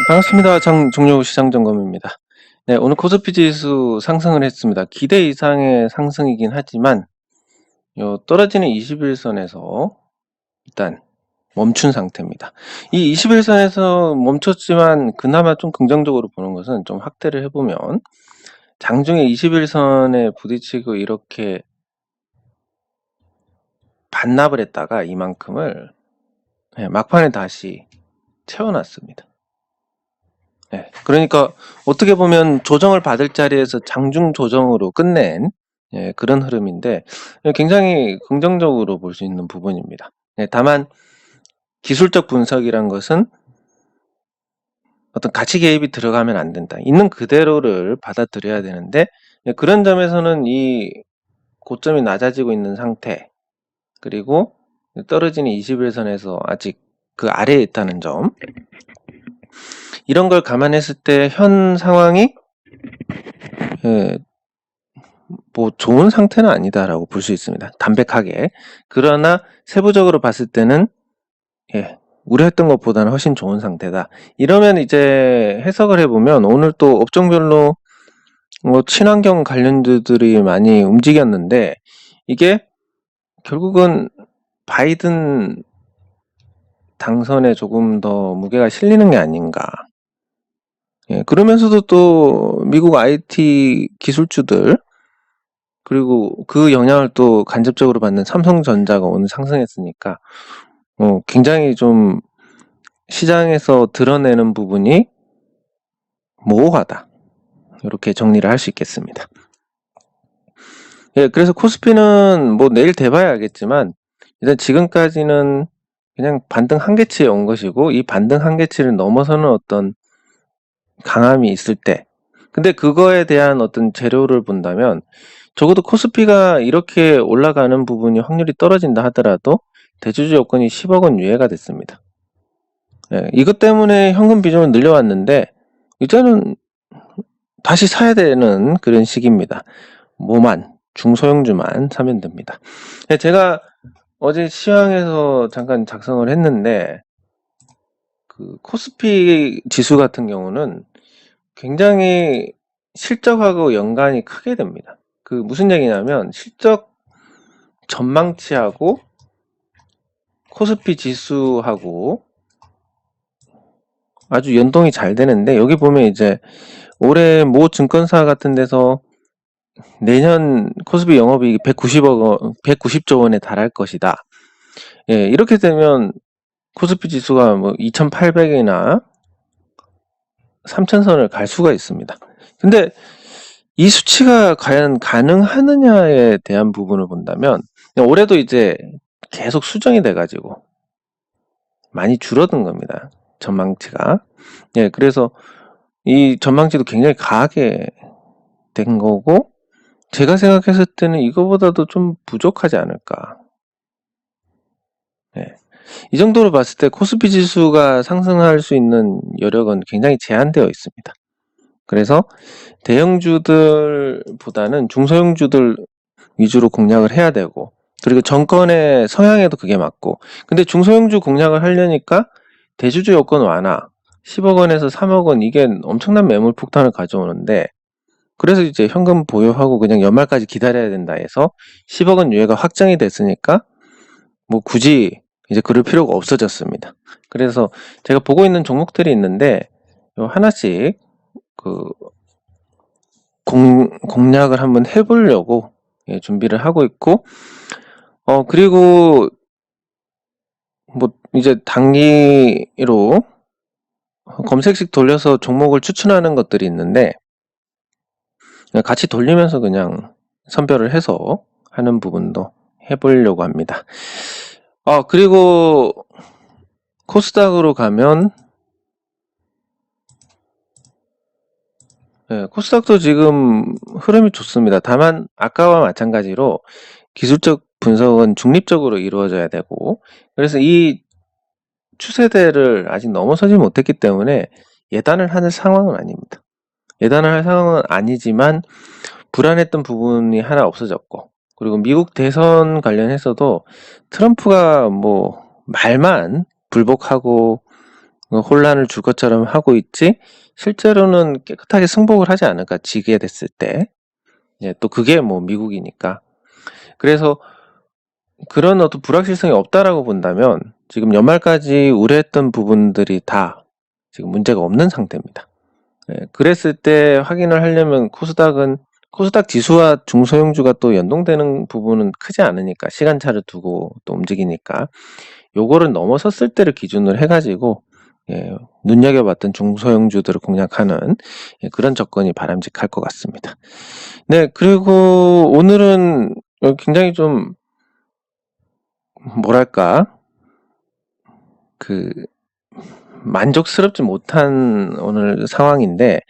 반갑습니다. 종료 시장점검입니다. 네, 오늘 코스피 지수 상승을 했습니다. 기대 이상의 상승이긴 하지만 떨어지는 21선에서 일단 멈춘 상태입니다. 이 21선에서 멈췄지만 그나마 좀 긍정적으로 보는 것은 좀 확대를 해보면 장중에 21선에 부딪히고 이렇게 반납을 했다가 이만큼을 막판에 다시 채워놨습니다. 그러니까 어떻게 보면 조정을 받을 자리에서 장중 조정으로 끝낸 그런 흐름인데 굉장히 긍정적으로 볼 수 있는 부분입니다. 다만 기술적 분석이란 것은 어떤 가치 개입이 들어가면 안 된다. 있는 그대로를 받아들여야 되는데 그런 점에서는 이 고점이 낮아지고 있는 상태 그리고 떨어지는 21선에서 아직 그 아래에 있다는 점, 이런 걸 감안했을 때 현 상황이 뭐 좋은 상태는 아니다라고 볼 수 있습니다. 담백하게. 그러나 세부적으로 봤을 때는 우려했던 것보다는 훨씬 좋은 상태다. 이러면 이제 해석을 해보면 오늘 또 업종별로 친환경 관련주들이 많이 움직였는데 이게 결국은 바이든 당선에 조금 더 무게가 실리는 게 아닌가. 그러면서도 또 미국 IT 기술주들 그리고 그 영향을 또 간접적으로 받는 삼성전자가 오늘 상승했으니까 굉장히 좀 시장에서 드러내는 부분이 모호하다. 이렇게 정리를 할 수 있겠습니다. 그래서 코스피는 뭐 내일 돼봐야 알겠지만 일단 지금까지는 그냥 반등 한계치에 온 것이고 이 반등 한계치를 넘어서는 어떤 강함이 있을 때, 근데 그거에 대한 어떤 재료를 본다면 적어도 코스피가 이렇게 올라가는 부분이 확률이 떨어진다 하더라도 대주주 여건이 10억 원 유예가 됐습니다. 이것 때문에 현금 비중을 늘려왔는데 이제는 다시 사야 되는 그런 시기입니다. 중소형주만 사면 됩니다. 제가 어제 시황에서 잠깐 작성을 했는데 그 코스피 지수 같은 경우는 굉장히 실적하고 연관이 크게 됩니다. 그 무슨 얘기냐면 실적 전망치하고 코스피 지수하고 아주 연동이 잘 되는데 여기 보면 이제 올해 모 증권사 같은 데서 내년 코스피 영업이익이 190조 원에 달할 것이다. 이렇게 되면 코스피 지수가 뭐 2800이나 3000선을 갈 수가 있습니다. 근데 이 수치가 과연 가능하느냐에 대한 부분을 본다면 올해도 이제 계속 수정이 돼가지고 많이 줄어든 겁니다. 전망치가. 그래서 이 전망치도 굉장히 과하게 된 거고 제가 생각했을 때는 이거보다도 좀 부족하지 않을까. 이 정도로 봤을 때 코스피 지수가 상승할 수 있는 여력은 굉장히 제한되어 있습니다. 그래서 대형주들보다는 중소형주들 위주로 공략을 해야 되고 그리고 정권의 성향에도 그게 맞고, 근데 중소형주 공략을 하려니까 대주주 여건 완화 10억 원에서 3억 원 이게 엄청난 매물 폭탄을 가져오는데 그래서 이제 현금 보유하고 그냥 연말까지 기다려야 된다 해서 10억 원 유예가 확정이 됐으니까 뭐 굳이 이제 그럴 필요가 없어졌습니다. 그래서 제가 보고 있는 종목들이 있는데 하나씩 그 공략을 한번 해보려고 준비를 하고 있고 그리고 뭐 이제 단기로 검색식 돌려서 종목을 추천하는 것들이 있는데 같이 돌리면서 그냥 선별을 해서 하는 부분도 해보려고 합니다. 그리고 코스닥으로 가면 코스닥도 지금 흐름이 좋습니다. 다만 아까와 마찬가지로 기술적 분석은 중립적으로 이루어져야 되고 그래서 이 추세대를 아직 넘어서지 못했기 때문에 예단을 하는 상황은 아닙니다. 예단을 할 상황은 아니지만 불안했던 부분이 하나 없어졌고 그리고 미국 대선 관련해서도 트럼프가 뭐 말만 불복하고 혼란을 줄 것처럼 하고 있지 실제로는 깨끗하게 승복을 하지 않을까, 지게 됐을 때. 예, 또 그게 뭐 미국이니까. 그래서 그런 어떤 불확실성이 없다라고 본다면 지금 연말까지 우려했던 부분들이 다 지금 문제가 없는 상태입니다. 예, 그랬을 때 확인을 하려면 코스닥 지수와 중소형주가 또 연동되는 부분은 크지 않으니까, 시간차를 두고 또 움직이니까 요거를 넘어섰을 때를 기준으로 해가지고 예, 눈여겨봤던 중소형주들을 공략하는 그런 접근이 바람직할 것 같습니다. 네, 그리고 오늘은 굉장히 좀 뭐랄까 만족스럽지 못한 오늘 상황인데,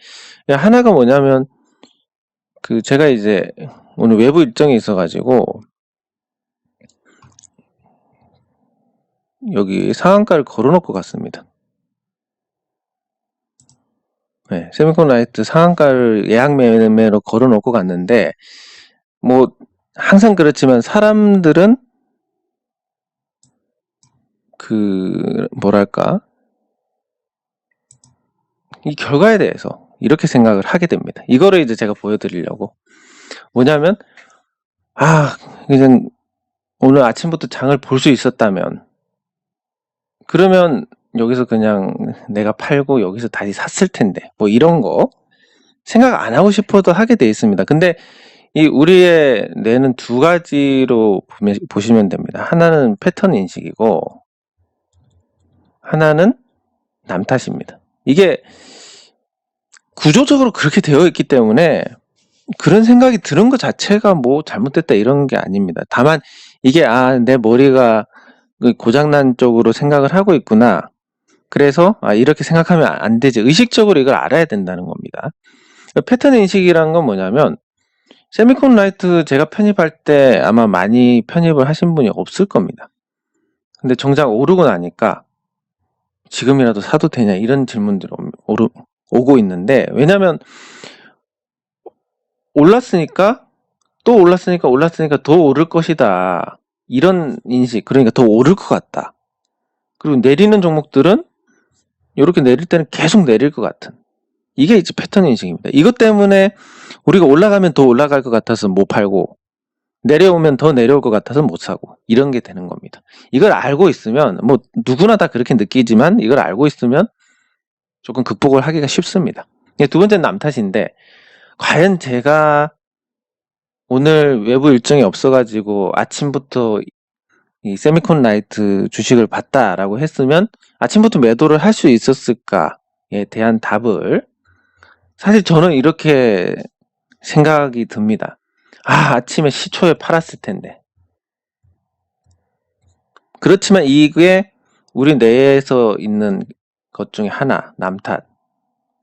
하나가 뭐냐면 제가 이제 오늘 외부 일정이 있어가지고 여기 상한가를 걸어놓고 갔습니다. 네, 세미콘라이트 상한가를 예약 매매로 걸어놓고 갔는데, 뭐 항상 그렇지만 사람들은 뭐랄까 이 결과에 대해서 이렇게 생각을 하게 됩니다. 이거를 이제 제가 보여드리려고. 뭐냐면 그냥 오늘 아침부터 장을 볼 수 있었다면, 그러면 여기서 그냥 내가 팔고 여기서 다시 샀을 텐데, 뭐 이런 거 생각 안 하고 싶어도 하게 돼 있습니다. 근데 이 우리의 뇌는 두 가지로 보시면 됩니다. 하나는 패턴 인식이고 하나는 남 탓입니다. 이게 구조적으로 그렇게 되어 있기 때문에 그런 생각이 드는 것 자체가 뭐 잘못됐다 이런 게 아닙니다. 다만 이게 내 머리가 고장난 쪽으로 생각을 하고 있구나, 그래서 이렇게 생각하면 안 되지, 의식적으로 이걸 알아야 된다는 겁니다. 패턴 인식이란 건 뭐냐면, 세미콘라이트 제가 편입할 때 아마 많이 편입을 하신 분이 없을 겁니다. 근데 정작 오르고 나니까 지금이라도 사도 되냐 이런 질문들이 오고 있는데, 왜냐면 올랐으니까 더 오를 것이다, 이런 인식, 그러니까 더 오를 것 같다. 그리고 내리는 종목들은 이렇게 내릴 때는 계속 내릴 것 같은, 이게 이제 패턴 인식입니다. 이것 때문에 우리가 올라가면 더 올라갈 것 같아서 못 팔고, 내려오면 더 내려올 것 같아서 못 사고, 이런 게 되는 겁니다. 이걸 알고 있으면, 뭐 누구나 다 그렇게 느끼지만 이걸 알고 있으면 조금 극복을 하기가 쉽습니다. 두 번째는 남 탓인데, 과연 제가 오늘 외부 일정이 없어가지고 아침부터 이 세미콘 라이트 주식을 봤다라고 했으면 아침부터 매도를 할 수 있었을까에 대한 답을, 사실 저는 이렇게 생각이 듭니다. 아침에 시초에 팔았을 텐데. 그렇지만 이게 우리 뇌에서 있는 것 중에 하나, 남 탓.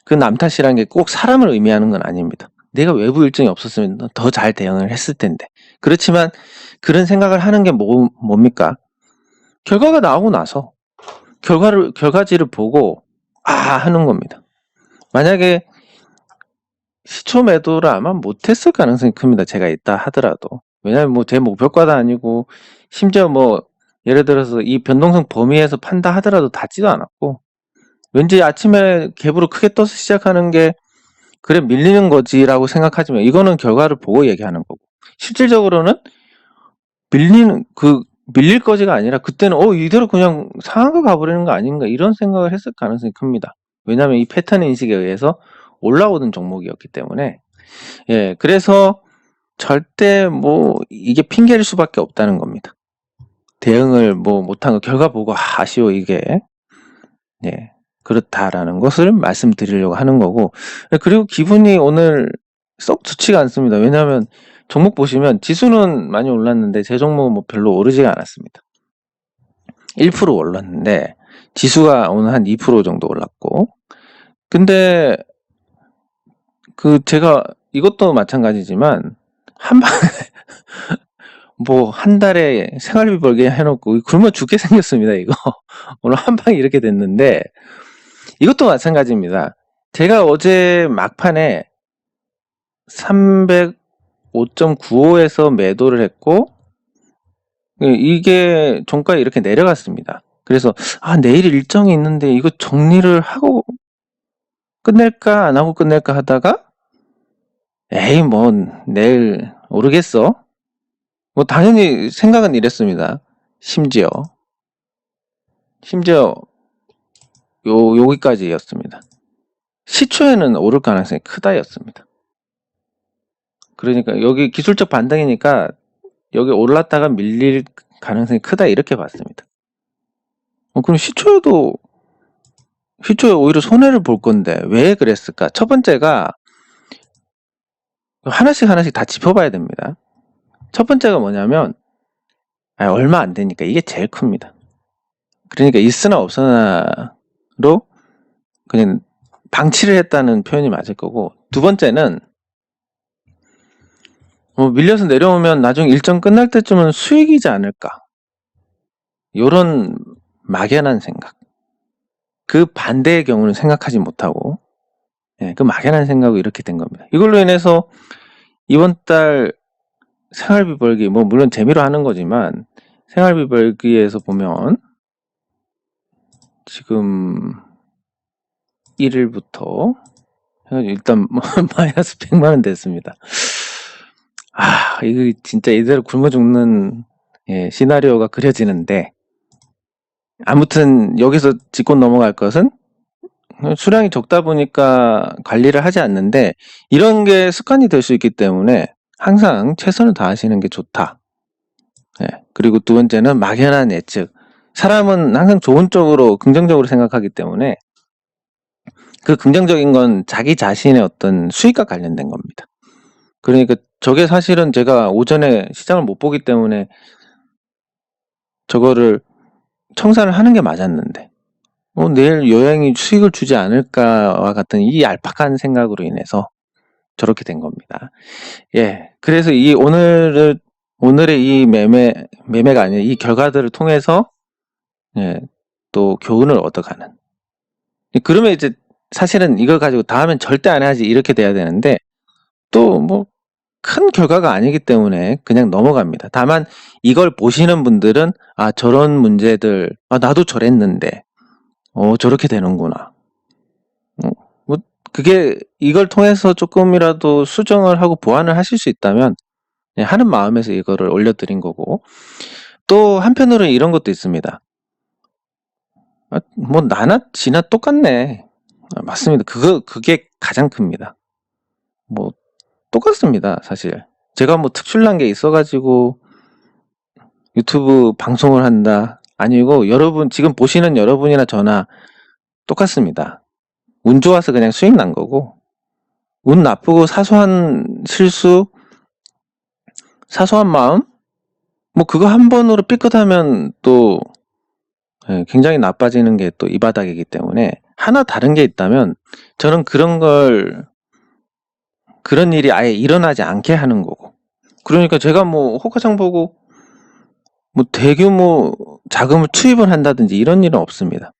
그 남 탓이라는 게 꼭 사람을 의미하는 건 아닙니다. 내가 외부 일정이 없었으면 더 잘 대응을 했을 텐데. 그렇지만 그런 생각을 하는 게 뭡니까? 결과가 나오고 나서 결과지를 보고 하는 겁니다. 만약에 시초 매도를 아마 못했을 가능성이 큽니다. 제가 있다 하더라도. 왜냐면 뭐 제 목표가도 아니고, 심지어 뭐 예를 들어서 이 변동성 범위에서 판다 하더라도 닿지도 않았고, 왠지 아침에 갭으로 크게 떠서 시작하는 게 그래 밀리는 거지라고 생각하지만, 이거는 결과를 보고 얘기하는 거고, 실질적으로는 밀릴 거지가 아니라 그때는 이대로 그냥 상한가 가버리는 거 아닌가, 이런 생각을 했을 가능성이 큽니다. 왜냐하면 이 패턴 인식에 의해서 올라오는 종목이었기 때문에. 그래서 절대 뭐 이게 핑계일 수밖에 없다는 겁니다. 대응을 뭐 못한 거 결과 보고 아쉬워, 이게 그렇다라는 것을 말씀드리려고 하는 거고. 그리고 기분이 오늘 썩 좋지가 않습니다. 왜냐하면 종목 보시면 지수는 많이 올랐는데 제 종목은 뭐 별로 오르지가 않았습니다. 1% 올랐는데 지수가 오늘 한 2% 정도 올랐고, 근데 제가 이것도 마찬가지지만 한 방에 뭐 한 달에 생활비 벌게 해놓고 굶어 죽게 생겼습니다, 이거. 오늘 한 방에 이렇게 됐는데, 이것도 마찬가지입니다. 제가 어제 막판에 305.95에서 매도를 했고, 이게 종가에 이렇게 내려갔습니다. 그래서 내일 일정이 있는데 이거 정리를 하고 끝낼까 안 하고 끝낼까 하다가 에이 뭐 내일 모르겠어. 뭐 당연히 생각은 이랬습니다. 심지어 여기까지였습니다. 시초에는 오를 가능성이 크다였습니다. 그러니까 여기 기술적 반등이니까 여기 올랐다가 밀릴 가능성이 크다 이렇게 봤습니다. 그럼 시초에 오히려 손해를 볼 건데 왜 그랬을까? 첫 번째가 하나씩 다 짚어봐야 됩니다. 첫 번째가 뭐냐면 얼마 안 되니까 이게 제일 큽니다. 그러니까 있으나 없으나로 그냥 방치를 했다는 표현이 맞을 거고, 두 번째는 밀려서 내려오면 나중에 일정 끝날 때쯤은 수익이지 않을까, 요런 막연한 생각. 그 반대의 경우는 생각하지 못하고 그 막연한 생각으로 이렇게 된 겁니다. 이걸로 인해서 이번 달 생활비 벌기, 뭐 물론 재미로 하는 거지만 생활비 벌기에서 보면 지금 1일부터 일단 마이너스 100만원 됐습니다. 이거 진짜 이대로 굶어 죽는 시나리오가 그려지는데, 아무튼 여기서 짚고 넘어갈 것은 수량이 적다 보니까 관리를 하지 않는데 이런 게 습관이 될 수 있기 때문에 항상 최선을 다하시는 게 좋다. 그리고 두 번째는 막연한 예측. 사람은 항상 좋은 쪽으로 긍정적으로 생각하기 때문에 그 긍정적인 건 자기 자신의 어떤 수익과 관련된 겁니다. 그러니까 저게 사실은 제가 오전에 시장을 못 보기 때문에 저거를 청산을 하는 게 맞았는데 내일 요양이 수익을 주지 않을까와 같은 이 얄팍한 생각으로 인해서 저렇게 된 겁니다. 그래서 이 오늘의 이 매매가 아니라 이 결과들을 통해서 또 교훈을 얻어가는. 그러면 이제 사실은 이걸 가지고 다음엔 절대 안 해야지 이렇게 돼야 되는데 또 뭐 큰 결과가 아니기 때문에 그냥 넘어갑니다. 다만 이걸 보시는 분들은 저런 문제들 나도 저랬는데 저렇게 되는구나. 뭐 그게 이걸 통해서 조금이라도 수정을 하고 보완을 하실 수 있다면 하는 마음에서 이거를 올려드린 거고, 또 한편으로는 이런 것도 있습니다. 뭐 나나 지나 똑같네. 맞습니다. 그게 가장 큽니다. 뭐 똑같습니다. 사실 제가 뭐 특출난 게 있어가지고 유튜브 방송을 한다 아니고, 여러분 지금 보시는 여러분이나 저나 똑같습니다. 운 좋아서 그냥 수익 난 거고, 운 나쁘고 사소한 실수, 사소한 마음, 뭐 그거 한 번으로 삐끗하면 또 굉장히 나빠지는 게 또 이 바닥이기 때문에 하나 다른 게 있다면 저는 그런 일이 아예 일어나지 않게 하는 거고. 그러니까 제가 뭐 호가창 보고 뭐 대규모 자금을 투입을 한다든지 이런 일은 없습니다.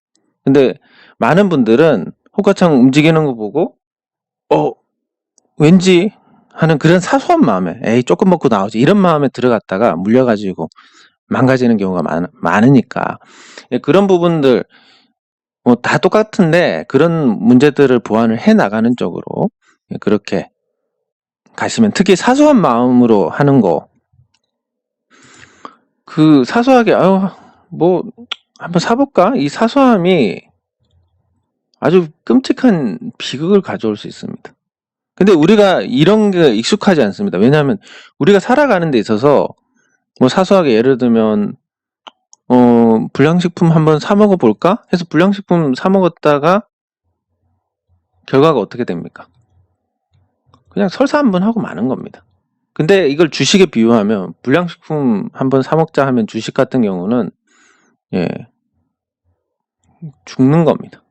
근데 많은 분들은 호가창 움직이는 거 보고 왠지 하는 그런 사소한 마음에 에이 조금 먹고 나오지 이런 마음에 들어갔다가 물려가지고 망가지는 경우가 많으니까 그런 부분들 뭐 다 똑같은데 그런 문제들을 보완을 해 나가는 쪽으로 그렇게 가시면, 특히 사소한 마음으로 하는 거, 그 사소하게 뭐 한번 사볼까? 이 사소함이 아주 끔찍한 비극을 가져올 수 있습니다. 근데 우리가 이런 게 익숙하지 않습니다. 왜냐하면 우리가 살아가는 데 있어서 뭐 사소하게 예를 들면 불량식품 한번 사 먹어볼까? 해서 불량식품 사 먹었다가 결과가 어떻게 됩니까? 그냥 설사 한번 하고 마는 겁니다. 근데 이걸 주식에 비유하면 불량식품 한번 사 먹자 하면 주식 같은 경우는 죽는 겁니다.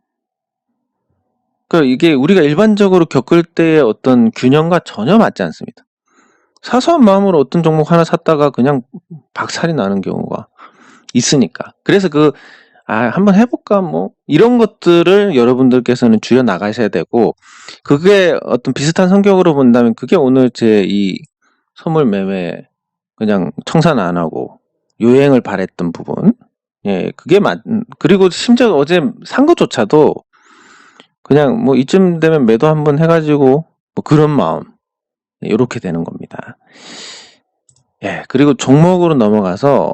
그러니까 이게 우리가 일반적으로 겪을 때의 어떤 균형과 전혀 맞지 않습니다. 사소한 마음으로 어떤 종목 하나 샀다가 그냥 박살이 나는 경우가 있으니까. 그래서 한번 해볼까 뭐 이런 것들을 여러분들께서는 줄여 나가셔야 되고, 그게 어떤 비슷한 성격으로 본다면 그게 오늘 제 이 선물 매매 그냥 청산 안 하고 요행을 바랬던 부분, 예, 그게 그리고 심지어 어제 산 것조차도 그냥 뭐 이쯤 되면 매도 한번 해가지고 뭐 그런 마음. 이렇게 되는 겁니다. 예, 그리고 종목으로 넘어가서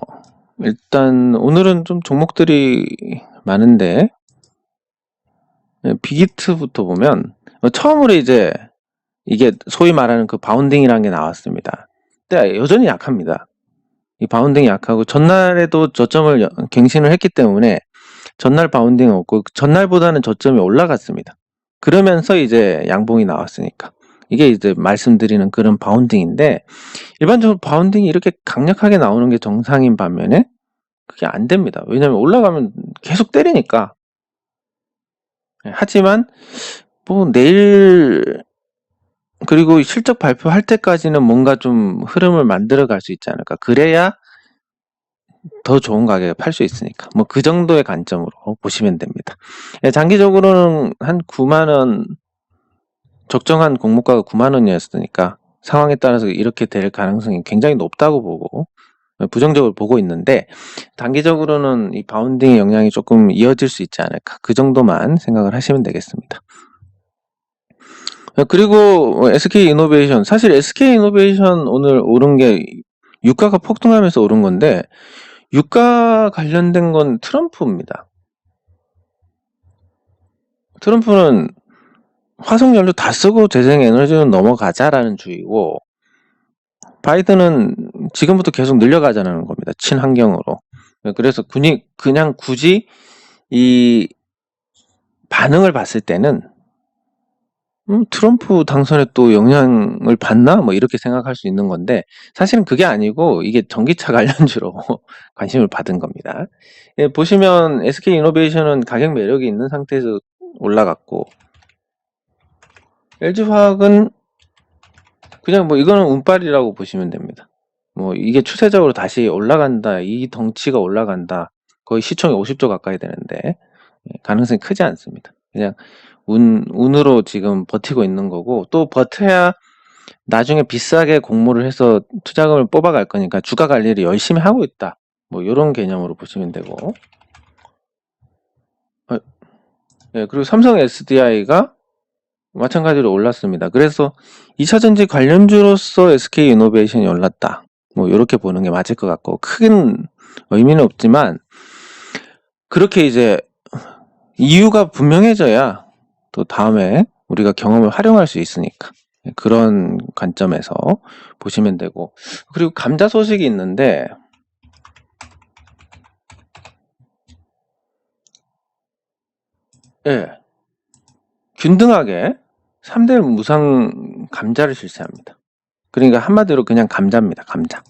일단 오늘은 좀 종목들이 많은데 빅히트부터 보면 처음으로 이제 이게 소위 말하는 그 바운딩이라는 게 나왔습니다. 근데 여전히 약합니다. 이 바운딩이 약하고 전날에도 저점을 갱신을 했기 때문에 전날 바운딩 없고 전날보다는 저점이 올라갔습니다. 그러면서 이제 양봉이 나왔으니까 이게 이제 말씀드리는 그런 바운딩인데 일반적으로 바운딩이 이렇게 강력하게 나오는 게 정상인 반면에 그게 안 됩니다. 왜냐면 올라가면 계속 때리니까. 하지만 뭐 내일 그리고 실적 발표할 때까지는 뭔가 좀 흐름을 만들어 갈 수 있지 않을까. 그래야 더 좋은 가격에 팔 수 있으니까. 뭐 그 정도의 관점으로 보시면 됩니다. 장기적으로는 한 9만원, 적정한 공모가가 9만원이었으니까 상황에 따라서 이렇게 될 가능성이 굉장히 높다고 보고 부정적으로 보고 있는데 단기적으로는 이 바운딩의 영향이 조금 이어질 수 있지 않을까. 그 정도만 생각을 하시면 되겠습니다. 그리고 SK이노베이션, 사실 SK이노베이션 오늘 오른 게 유가가 폭등하면서 오른 건데 유가 관련된 건 트럼프입니다. 트럼프는 화석연료 다 쓰고 재생에너지는 넘어가자라는 주의고 바이든은 지금부터 계속 늘려가자는 겁니다. 친환경으로. 그래서 그냥 굳이 이 반응을 봤을 때는 트럼프 당선에 또 영향을 받나? 뭐 이렇게 생각할 수 있는 건데 사실은 그게 아니고 이게 전기차 관련주로 관심을 받은 겁니다. 예, 보시면 SK이노베이션은 가격 매력이 있는 상태에서 올라갔고 LG화학은 그냥 뭐 이거는 운빨이라고 보시면 됩니다. 뭐 이게 추세적으로 다시 올라간다, 이 덩치가 올라간다, 거의 시총이 50조 가까이 되는데 가능성이 크지 않습니다. 그냥 운으로 지금 버티고 있는 거고 또 버텨야 나중에 비싸게 공모를 해서 투자금을 뽑아갈 거니까 주가 관리를 열심히 하고 있다. 뭐 이런 개념으로 보시면 되고 네, 그리고 삼성 SDI가 마찬가지로 올랐습니다. 그래서 2차전지 관련주로서 SK이노베이션이 올랐다. 뭐 이렇게 보는 게 맞을 것 같고 큰 의미는 없지만 그렇게 이제 이유가 분명해져야 또 다음에 우리가 경험을 활용할 수 있으니까 그런 관점에서 보시면 되고 그리고 감자 소식이 있는데 예, 균등하게 3대 무상 감자를 실시합니다. 그러니까 한마디로 그냥 감자입니다. 감자.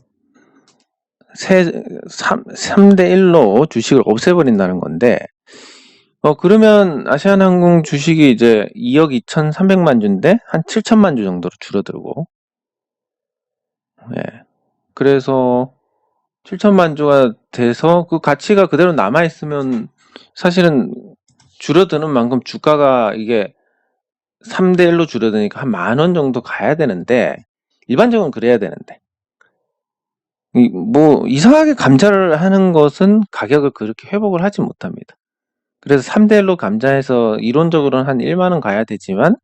3대 1로 주식을 없애버린다는 건데 그러면 아시아나항공 주식이 이제 2억 2,300만 주인데 한 7천만 주 정도로 줄어들고 예. 그래서 7천만 주가 돼서 그 가치가 그대로 남아있으면 사실은 줄어드는 만큼 주가가 이게 3대 1로 줄어드니까 한 10,000원 정도 가야 되는데 일반적으로 그래야 되는데 뭐 이상하게 감자를 하는 것은 가격을 그렇게 회복을 하지 못합니다. 그래서 3대 1로 감자해서 이론적으로는 한 1만원 가야 되지만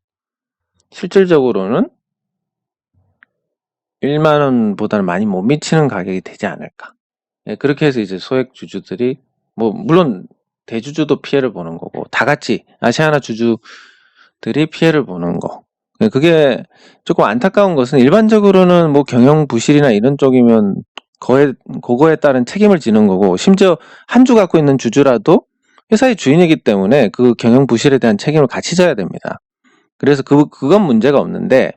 실질적으로는 1만원보다는 많이 못 미치는 가격이 되지 않을까. 예, 그렇게 해서 이제 소액 주주들이 뭐 물론 대주주도 피해를 보는 거고 다 같이 아시아나 주주들이 피해를 보는 거. 예, 그게 조금 안타까운 것은 일반적으로는 뭐 경영 부실이나 이런 쪽이면 그거에 따른 책임을 지는 거고 심지어 한 주 갖고 있는 주주라도 회사의 주인이기 때문에 그 경영 부실에 대한 책임을 같이 져야 됩니다. 그래서 그건 문제가 없는데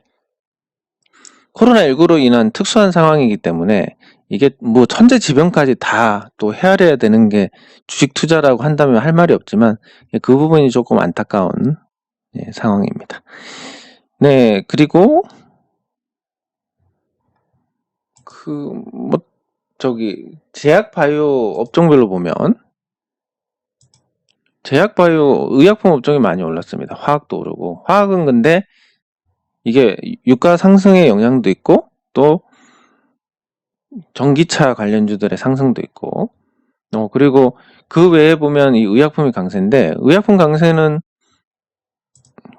코로나19로 인한 특수한 상황이기 때문에 이게 뭐 천재지변까지 다 또 헤아려야 되는 게 주식 투자라고 한다면 할 말이 없지만 그 부분이 조금 안타까운 상황입니다. 네, 그리고 제약바이오 업종별로 보면 제약바이오 의약품 업종이 많이 올랐습니다. 화학도 오르고 화학은 근데 이게 유가 상승의 영향도 있고 또 전기차 관련주들의 상승도 있고 그리고 그 외에 보면 이 의약품이 강세인데, 의약품 강세는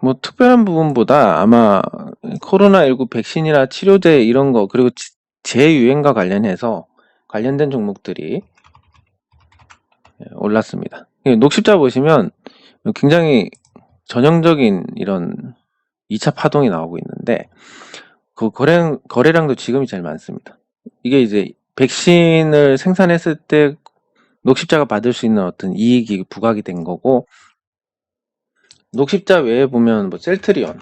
뭐 특별한 부분보다 아마 코로나19 백신이나 치료제 이런 거, 그리고 재유행과 관련된 종목들이 올랐습니다. 녹십자 보시면 굉장히 전형적인 이런 2차 파동이 나오고 있는데, 그 거래량도 지금이 제일 많습니다. 이게 이제 백신을 생산했을 때 녹십자가 받을 수 있는 어떤 이익이 부각이 된 거고, 녹십자 외에 보면 뭐 셀트리온,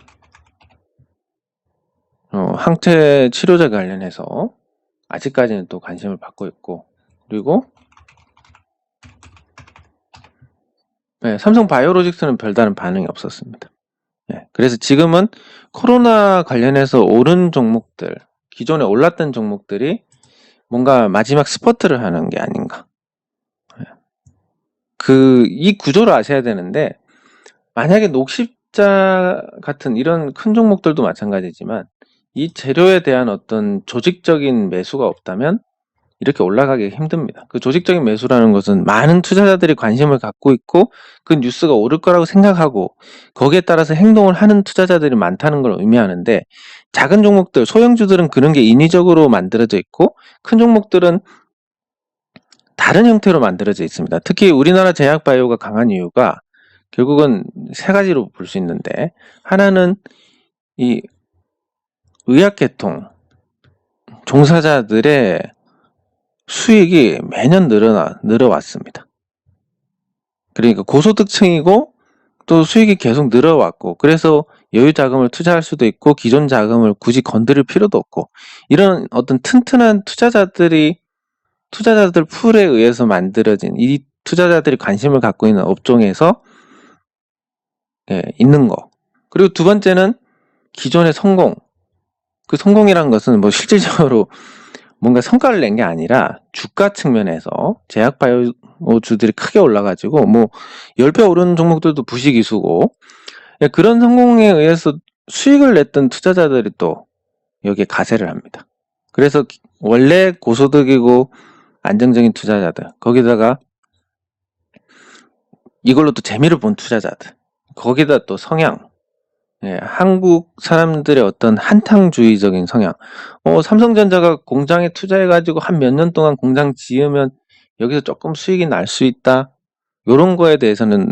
항체 치료제 관련해서 아직까지는 또 관심을 받고 있고, 그리고 삼성 바이오로직스는 별다른 반응이 없었습니다. 그래서 지금은 코로나 관련해서 오른 종목들, 기존에 올랐던 종목들이 뭔가 마지막 스퍼트를 하는 게 아닌가. 이 구조를 아셔야 되는데, 만약에 녹십자 같은 이런 큰 종목들도 마찬가지지만, 이 재료에 대한 어떤 조직적인 매수가 없다면 이렇게 올라가기 힘듭니다. 그 조직적인 매수라는 것은 많은 투자자들이 관심을 갖고 있고, 그 뉴스가 오를 거라고 생각하고 거기에 따라서 행동을 하는 투자자들이 많다는 걸 의미하는데, 작은 종목들, 소형주들은 그런 게 인위적으로 만들어져 있고, 큰 종목들은 다른 형태로 만들어져 있습니다. 특히 우리나라 제약바이오가 강한 이유가 결국은 세 가지로 볼 수 있는데, 하나는 이 의학계통 종사자들의 수익이 매년 늘어왔습니다. 그러니까 고소득층이고 또 수익이 계속 늘어왔고, 그래서 여유 자금을 투자할 수도 있고 기존 자금을 굳이 건드릴 필요도 없고, 이런 어떤 튼튼한 투자자들 풀에 의해서 만들어진, 이 투자자들이 관심을 갖고 있는 업종에서 있는 거. 그리고 두 번째는 기존의 성공. 그 성공이란 것은 뭐 실질적으로 뭔가 성과를 낸 게 아니라 주가 측면에서 제약바이오주들이 크게 올라가지고 뭐 10배 오르는 종목들도 부식이수고, 그런 성공에 의해서 수익을 냈던 투자자들이 또 여기에 가세를 합니다. 그래서 원래 고소득이고 안정적인 투자자들, 거기다가 이걸로 또 재미를 본 투자자들, 거기다 또 성향, 한국 사람들의 어떤 한탕주의적인 성향. 삼성전자가 공장에 투자해가지고 한 몇 년 동안 공장 지으면 여기서 조금 수익이 날 수 있다, 요런 거에 대해서는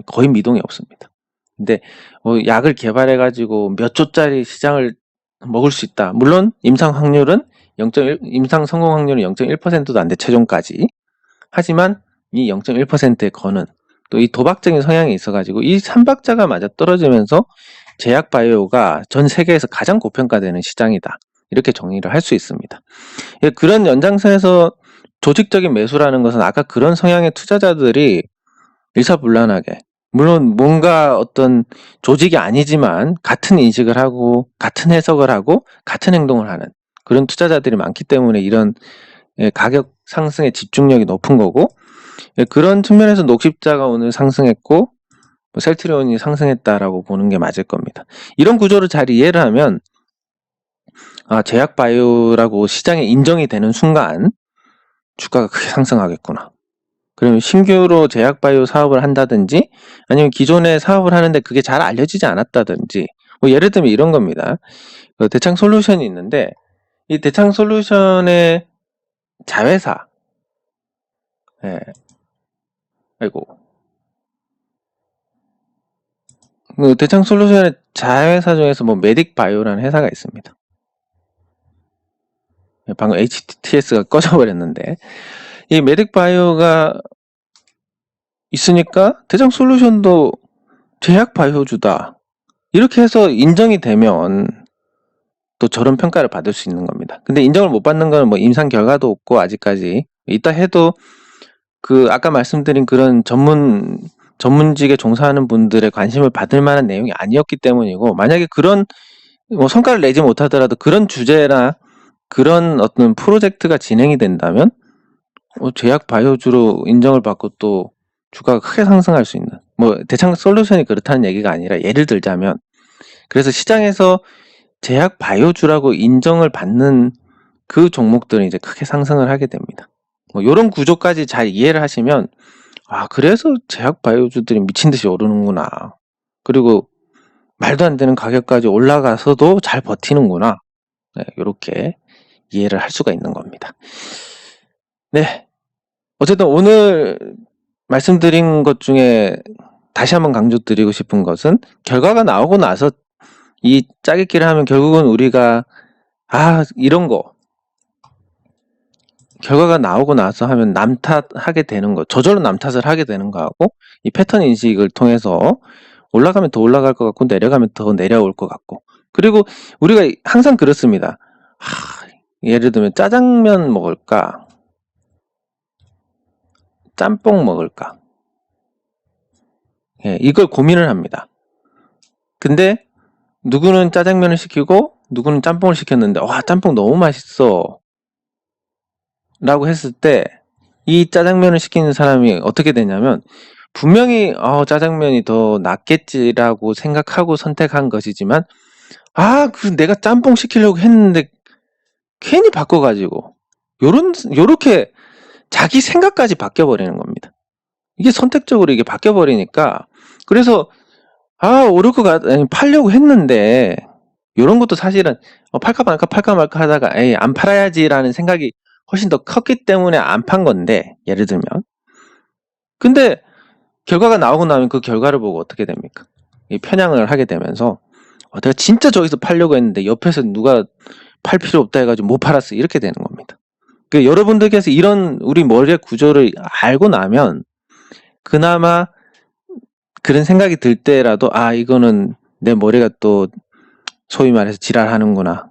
거의 미동이 없습니다. 근데 약을 개발해가지고 몇 조짜리 시장을 먹을 수 있다. 물론 임상 성공 확률은 0.1%도 안 돼, 최종까지. 하지만 이 0.1%에 거는 또 이 도박적인 성향이 있어가지고 이 3박자가 맞아 떨어지면서 제약바이오가 전 세계에서 가장 고평가되는 시장이다, 이렇게 정의를 할 수 있습니다. 그런 연장선에서 조직적인 매수라는 것은 아까 그런 성향의 투자자들이 일사불란하게, 물론 뭔가 어떤 조직이 아니지만 같은 인식을 하고 같은 해석을 하고 같은 행동을 하는 그런 투자자들이 많기 때문에 이런 가격 상승의 집중력이 높은 거고, 그런 측면에서 녹십자가 오늘 상승했고 셀트리온이 상승했다라고 보는 게 맞을 겁니다. 이런 구조를 잘 이해를 하면 제약바이오라고 시장에 인정이 되는 순간 주가가 크게 상승하겠구나. 그러면 신규로 제약바이오 사업을 한다든지, 아니면 기존에 사업을 하는데 그게 잘 알려지지 않았다든지, 뭐 예를 들면 이런 겁니다. 대창솔루션이 있는데, 이 대창솔루션의 자회사, 대창솔루션의 자회사 중에서 뭐 메딕바이오라는 회사가 있습니다. 방금 HTS가 꺼져버렸는데, 이 메딕바이오가 있으니까 대창솔루션도 제약바이오주다, 이렇게 해서 인정이 되면 또 저런 평가를 받을 수 있는 겁니다. 근데 인정을 못 받는 건 뭐 임상 결과도 없고, 아직까지 있다 해도 아까 말씀드린 그런 전문직에 종사하는 분들의 관심을 받을 만한 내용이 아니었기 때문이고, 만약에 그런 뭐 성과를 내지 못하더라도 그런 주제나 그런 어떤 프로젝트가 진행이 된다면 제약 바이오주로 인정을 받고 또 주가가 크게 상승할 수 있는, 뭐 대창 솔루션이 그렇다는 얘기가 아니라 예를 들자면, 그래서 시장에서 제약 바이오주라고 인정을 받는 그 종목들은 이제 크게 상승을 하게 됩니다. 뭐 요런 구조까지 잘 이해를 하시면 그래서 제약 바이오주들이 미친 듯이 오르는구나. 그리고 말도 안 되는 가격까지 올라가서도 잘 버티는구나. 네, 요렇게 이해를 할 수가 있는 겁니다. 네. 어쨌든 오늘 말씀드린 것 중에 다시 한번 강조드리고 싶은 것은 결과가 나오고 나서 이 짜깁기를 하면 결국은 우리가 이런 거 결과가 나오고 나서 하면 남탓하게 되는 거, 저절로 남탓을 하게 되는 거하고 이 패턴 인식을 통해서 올라가면 더 올라갈 것 같고 내려가면 더 내려올 것 같고, 그리고 우리가 항상 그렇습니다. 예를 들면 짜장면 먹을까? 짬뽕 먹을까? 예, 이걸 고민을 합니다. 근데 누구는 짜장면을 시키고 누구는 짬뽕을 시켰는데 짬뽕 너무 맛있어 라고 했을 때 이 짜장면을 시키는 사람이 어떻게 되냐면 분명히 짜장면이 더 낫겠지라고 생각하고 선택한 것이지만 내가 짬뽕 시키려고 했는데 괜히 바꿔가지고 요렇게 자기 생각까지 바뀌어버리는 겁니다. 이게 선택적으로 이게 바뀌어버리니까, 그래서 오를 것 팔려고 했는데 요런 것도 사실은 팔까 말까 하다가 안 팔아야지라는 생각이 훨씬 더 컸기 때문에 안 판 건데, 예를 들면. 근데 결과가 나오고 나면 그 결과를 보고 어떻게 됩니까? 이 편향을 하게 되면서 내가 진짜 저기서 팔려고 했는데 옆에서 누가 팔 필요 없다 해가지고 못 팔았어, 이렇게 되는 겁니다. 여러분들께서 이런 우리 머리의 구조를 알고 나면 그나마 그런 생각이 들 때라도 이거는 내 머리가 또 소위 말해서 지랄하는구나,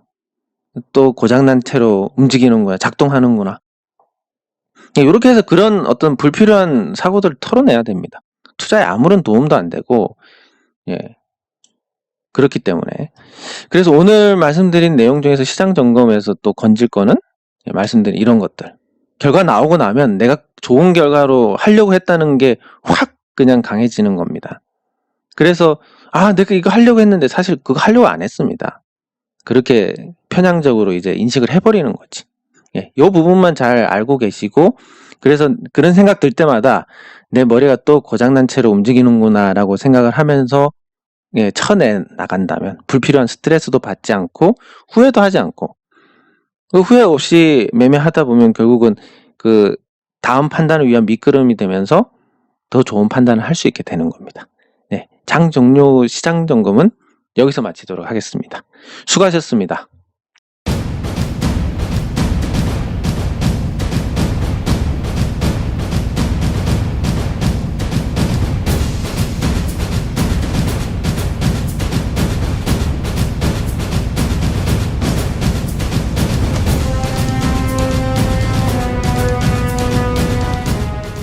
또 고장난 채로 움직이는구나, 작동하는구나, 이렇게 해서 그런 어떤 불필요한 사고들을 털어내야 됩니다. 투자에 아무런 도움도 안 되고, 그렇기 때문에. 그래서 오늘 말씀드린 내용 중에서 시장 점검에서 또 건질 거는 말씀드린 이런 것들. 결과 나오고 나면 내가 좋은 결과로 하려고 했다는 게 확 그냥 강해지는 겁니다. 그래서 내가 이거 하려고 했는데 사실 그거 하려고 안 했습니다. 그렇게 편향적으로 이제 인식을 해버리는 거지. 이 부분만 잘 알고 계시고, 그래서 그런 생각 들 때마다 내 머리가 또 고장난 채로 움직이는구나 라고 생각을 하면서 쳐내 나간다면 불필요한 스트레스도 받지 않고 후회도 하지 않고, 그 후회 없이 매매하다 보면 결국은 그 다음 판단을 위한 미끄럼이 되면서 더 좋은 판단을 할 수 있게 되는 겁니다. 장 종료 시장 점검은 여기서 마치도록 하겠습니다. 수고하셨습니다.